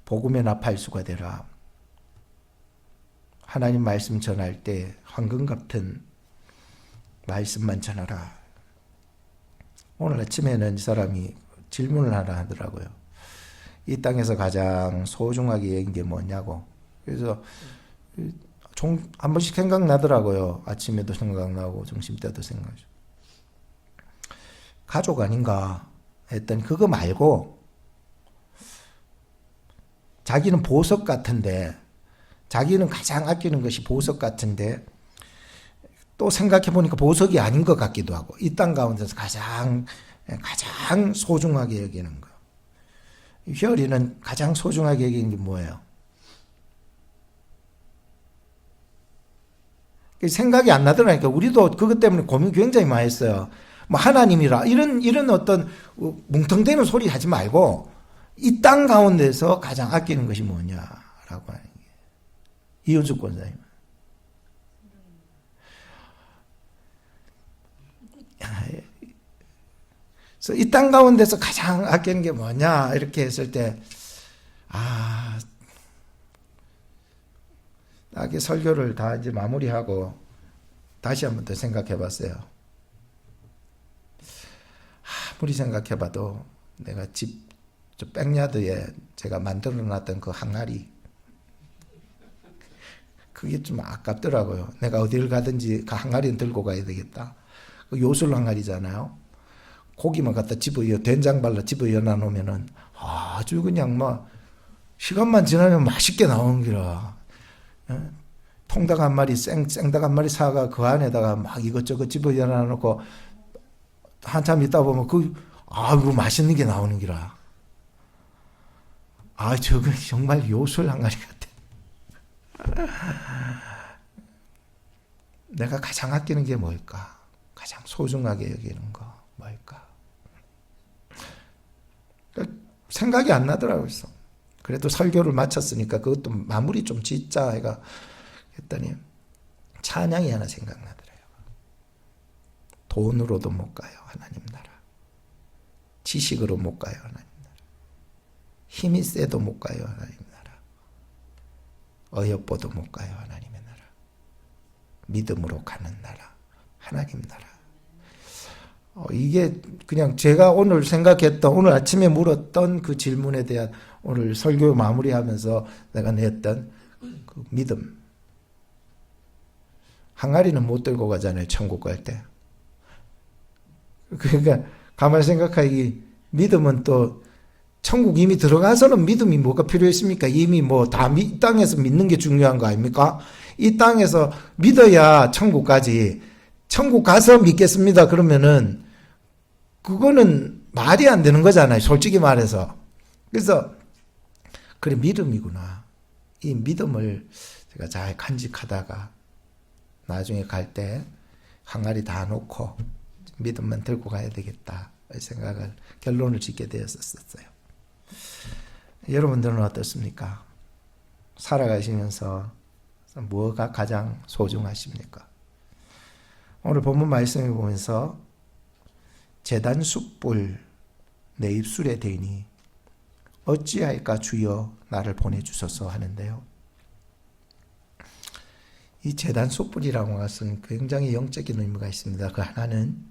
복음의 나팔수가 되라. 하나님 말씀 전할 때 황금 같은 말씀만 전하라. 오늘 아침에는 이 사람이 질문을 하나 하더라고요. 이 땅에서 가장 소중하게 여긴 게 뭐냐고. 그래서 한 번씩 생각나더라고요. 아침에도 생각나고 점심때도 생각나고. 가족 아닌가 했더니 그거 말고 자기는 보석 같은데, 자기는 가장 아끼는 것이 보석 같은데, 또 생각해 보니까 보석이 아닌 것 같기도 하고, 이 땅 가운데서 가장 소중하게 여기는 거. 희열이는 가장 소중하게 여기는 게 뭐예요? 생각이 안 나더라니까. 우리도 그것 때문에 고민 굉장히 많이 했어요. 뭐 하나님이라 이런 어떤 뭉텅대는 소리 하지 말고 이 땅 가운데서 가장 아끼는 것이 뭐냐라고 하는 게 이현숙 권사님. 그래서 이 땅 가운데서 가장 아끼는 게 뭐냐 이렇게 했을 때 나게 설교를 다 이제 마무리하고 다시 한번 더 생각해 봤어요. 아무리 생각해 봐도 내가 저 백야드에 제가 만들어 놨던 그 항아리, 그게 좀 아깝더라고요. 내가 어디를 가든지 그 항아리는 들고 가야 되겠다. 그 요술 항아리잖아요. 고기만 갖다 된장 발라 집어여 놔놓으면은 아주 그냥 막 시간만 지나면 맛있게 나오는 기라. 통닭 한 마리, 생닭 한 마리 사가 그 안에다가 막 이것저것 집어여 놔놓고 한참 있다 보면 그거 맛있는 게 나오는 기라. 저거 정말 요술 항아리 같아. 내가 가장 아끼는 게 뭘까? 가장 소중하게 여기는 거 뭘까? 생각이 안 나더라고요. 그래도 설교를 마쳤으니까 그것도 마무리 좀 짓자 해가 했더니 찬양이 하나 생각나더래요. 돈으로도 못 가요, 하나님 나라. 지식으로 못 가요, 하나님 나라. 힘이 세도 못 가요, 하나님 나라. 어여뻐도 못 가요, 하나님의 나라. 믿음으로 가는 나라, 하나님 나라. 이게 그냥 제가 오늘 생각했던, 오늘 아침에 물었던 그 질문에 대한 오늘 설교 마무리하면서 내가 냈던 그 믿음. 항아리는 못 들고 가잖아요, 천국 갈 때. 그러니까 가만히 생각하기, 믿음은 또 천국 이미 들어가서는 믿음이 뭐가 필요했습니까? 이미 뭐 다 이 땅에서 믿는 게 중요한 거 아닙니까? 이 땅에서 믿어야 천국 가지. 천국 가서 믿겠습니다. 그러면은 그거는 말이 안 되는 거잖아요, 솔직히 말해서. 그래서 그래, 믿음이구나. 이 믿음을 제가 잘 간직하다가 나중에 갈 때 항아리 다 놓고 믿음만 들고 가야 되겠다 생각을, 결론을 짓게 되었었어요. 여러분들은 어떻습니까? 살아가시면서 뭐가 가장 소중하십니까? 오늘 본문 말씀을 보면서 제단 숯불 내 입술에 대니 어찌할까 주여 나를 보내주소서 하는데요. 이 제단 숯불이라고 하는 것은 굉장히 영적인 의미가 있습니다. 그 하나는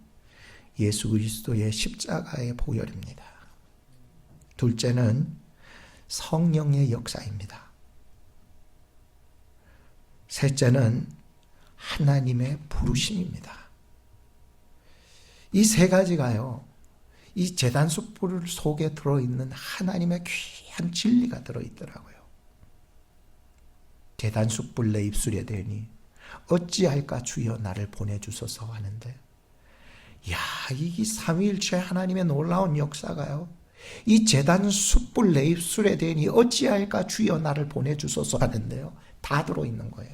예수 그리스도의 십자가의 보혈입니다. 둘째는 성령의 역사입니다. 셋째는 하나님의 부르심입니다. 이 세 가지가요, 이 제단 숯불 속에 들어있는 하나님의 귀한 진리가 들어있더라고요. 제단 숯불 내 입술에 대니 어찌할까 주여 나를 보내주소서 하는데, 이 삼위일체 하나님의 놀라운 역사가요, 이 제단 숯불 내 입술에 대니 어찌할까 주여 나를 보내주소서 하는데요. 다 들어있는 거예요.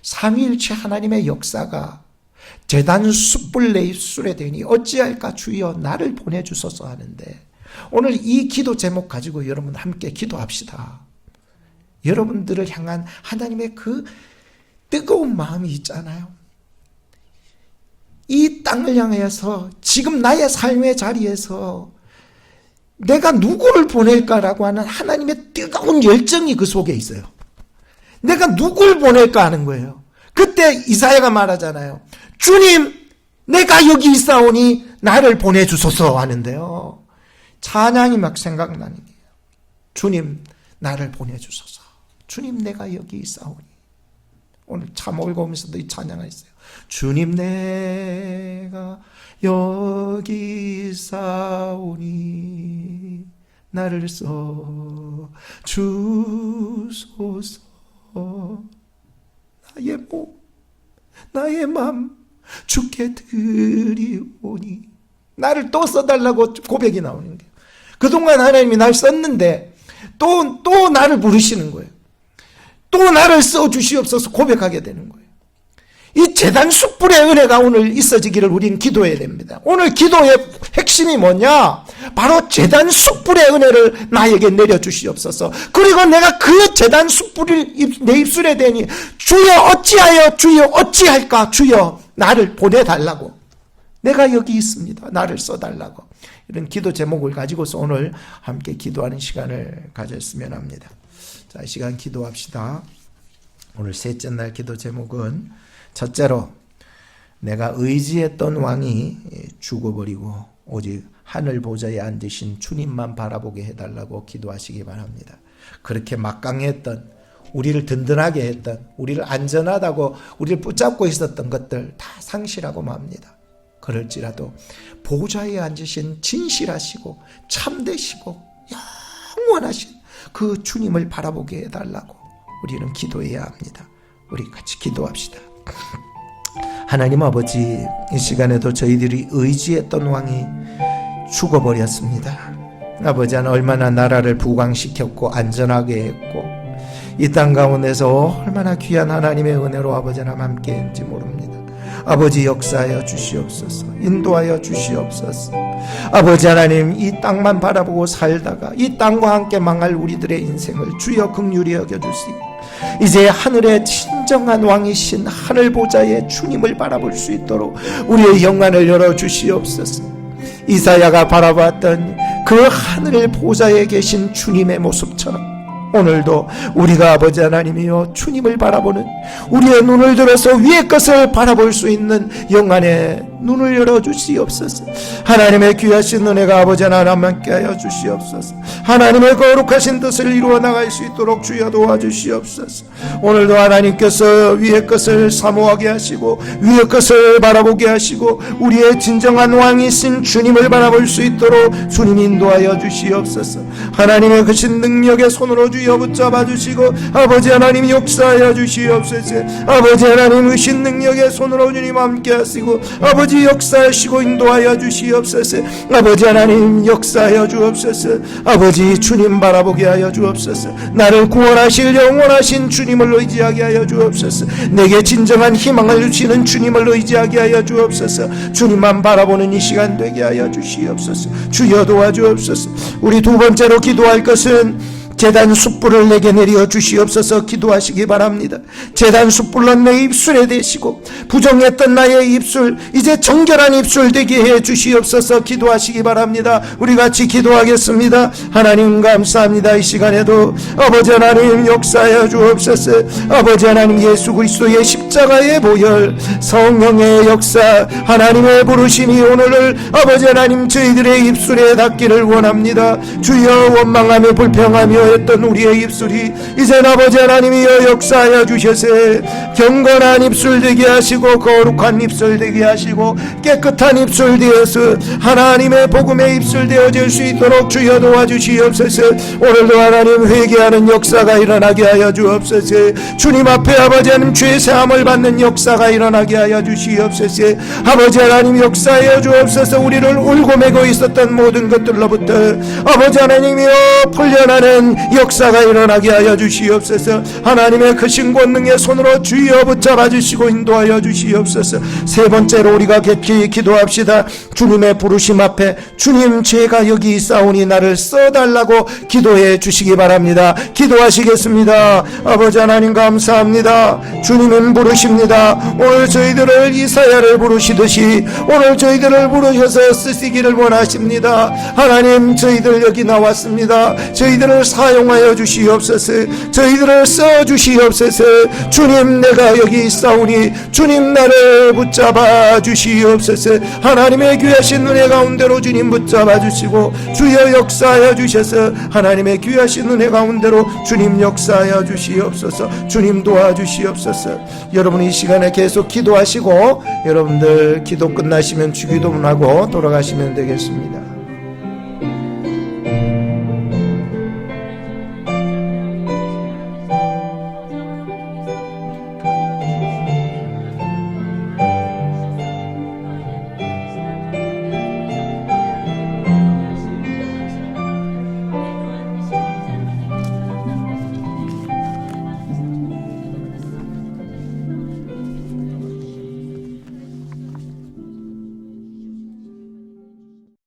삼위일체 하나님의 역사가 제단 숯불 내 입술에 대니 어찌할까 주여 나를 보내주소서 하는데, 오늘 이 기도 제목 가지고 여러분 함께 기도합시다. 여러분들을 향한 하나님의 그 뜨거운 마음이 있잖아요. 이 땅을 향해서 지금 나의 삶의 자리에서 내가 누구를 보낼까라고 하는 하나님의 뜨거운 열정이 그 속에 있어요. 내가 누구를 보낼까 하는 거예요. 그때 이사야가 말하잖아요. 주님, 내가 여기 있사오니 나를 보내주소서 하는데요. 찬양이 막 생각나는 거예요. 주님, 나를 보내주소서. 주님, 내가 여기 있사오니. 오늘 참 올고오면서도 이 찬양을 했어요. 주님, 내가 여기 있사오니 나를 써 주소서. 나의 몸, 나의 맘 주께 드리오니. 나를 또 써달라고 고백이 나오는 거예요. 그동안 하나님이 날 썼는데 또 나를 부르시는 거예요. 또 나를 써주시옵소서 고백하게 되는 거예요. 이 제단 숯불의 은혜가 오늘 있어지기를 우리는 기도해야 됩니다. 오늘 기도의 핵심이 뭐냐? 바로 제단 숯불의 은혜를 나에게 내려주시옵소서. 그리고 내가 그 제단 숯불을 내 입술에 대니 주여 어찌하여 주여 어찌할까 주여 나를 보내달라고. 내가 여기 있습니다. 나를 써달라고. 이런 기도 제목을 가지고서 오늘 함께 기도하는 시간을 가졌으면 합니다. 자, 이 시간 기도합시다. 오늘 셋째 날 기도 제목은 첫째로 내가 의지했던 왕이 죽어버리고 오직 하늘 보좌에 앉으신 주님만 바라보게 해달라고 기도하시기 바랍니다. 그렇게 막강했던, 우리를 든든하게 했던, 우리를 안전하다고 우리를 붙잡고 있었던 것들 다 상실하고 맙니다. 그럴지라도 보좌에 앉으신 진실하시고 참되시고 영원하신 그 주님을 바라보게 해달라고 우리는 기도해야 합니다. 우리 같이 기도합시다. 하나님 아버지, 이 시간에도 저희들이 의지했던 왕이 죽어버렸습니다. 아버지 하나님, 얼마나 나라를 부강시켰고 안전하게 했고 이 땅 가운데서 얼마나 귀한 하나님의 은혜로 아버지 하나님 함께 했는지 모릅니다. 아버지 역사하여 주시옵소서. 인도하여 주시옵소서. 아버지 하나님, 이 땅만 바라보고 살다가 이 땅과 함께 망할 우리들의 인생을 주여 긍휼히 여겨주시고 이제 하늘의 진정한 왕이신 하늘 보좌의 주님을 바라볼 수 있도록 우리의 영안을 열어주시옵소서. 이사야가 바라봤던 그 하늘 보좌에 계신 주님의 모습처럼 오늘도 우리가 아버지 하나님이여 주님을 바라보는, 우리의 눈을 들어서 위의 것을 바라볼 수 있는 영안의 눈을 열어주시옵소서. 하나님의 귀하신 은혜가 아버지 하나님 함께 하여 주시옵소서. 하나님의 거룩하신 뜻을 이루어 나갈 수 있도록 주여 도와주시옵소서. 오늘도 하나님께서 위의 것을 사모하게 하시고 위의 것을 바라보게 하시고 우리의 진정한 왕이신 주님을 바라볼 수 있도록 주님 인도하여 주시옵소서. 하나님의 크신 능력의 손으로 주여 붙잡아 주시고 아버지 하나님 역사하여 주시옵소서. 아버지 하나님 크신 능력의 손으로 주님 함께 하시고 아버지 역사하시고 인도하여 주시옵소서. 아버지 하나님 역사하여 주옵소서. 아버지 주님 바라보게 하여 주옵소서. 나를 구원하실 영원하신 주님을 의지하게 하여 주옵소서. 내게 진정한 희망을 주시는 주님을 의지하게 하여 주옵소서. 주님만 바라보는 이 시간 되게 하여 주시옵소서. 주여 도와주옵소서. 우리 두 번째로 기도할 것은 제단 숯불을 내게 내려 주시옵소서. 기도하시기 바랍니다. 제단 숯불로 내 입술에 대시고 부정했던 나의 입술 이제 정결한 입술 되게 해 주시옵소서. 기도하시기 바랍니다. 우리 같이 기도하겠습니다. 하나님 감사합니다. 이 시간에도 아버지 하나님 역사하여 주옵소서. 아버지 하나님 예수 그리스도의 십자가의 보혈 성령의 역사 하나님의 부르심이 오늘을 아버지 하나님 저희들의 입술에 닿기를 원합니다. 주여 원망하며 불평하며 기도했던 우리의 입술이 이제 아버지 하나님이여 역사하여 주셔세. 경건한 입술 되게 하시고 거룩한 입술 되게 하시고 깨끗한 입술 되어서 하나님의 복음의 입술 되어질 수 있도록 주여 도와주시옵소서. 오늘도 하나님 회개하는 역사가 일어나게 하여 주옵소서. 주님 앞에 아버지 하나님 죄 사함을 받는 역사가 일어나게 하여 주시옵소서. 아버지 하나님 역사하여 주옵소서. 우리를 울고 매고 있었던 모든 것들로부터 아버지 하나님이여 풀려나는 역사가 일어나게 하여 주시옵소서. 하나님의 크신 권능의 손으로 주여 붙잡아 주시고 인도하여 주시옵소서. 세 번째로 우리가 깊이 기도합시다. 주님의 부르심 앞에 주님 제가 여기 있사오니 나를 써달라고 기도해 주시기 바랍니다. 기도하시겠습니다. 아버지 하나님 감사합니다. 주님은 부르십니다. 오늘 저희들을 이사야를 부르시듯이 오늘 저희들을 부르셔서 쓰시기를 원하십니다. 하나님 저희들 여기 나왔습니다. 저희들을 사용하여 주시옵소서. 저희들을 써 주시옵소서. 주님 내가 여기 있사오니 주님 나를 붙잡아 주시옵소서. 하나님의 귀하신 은혜 가운데로 주님 붙잡아 주시고 주여 역사하여 주셔서 하나님의 귀하신 은혜 가운데로 주님 역사하여 주시옵소서. 주님 도와주시옵소서. 여러분 이 시간에 계속 기도하시고 여러분들 기도 끝나시면 주기도문하고 돌아가시면 되겠습니다.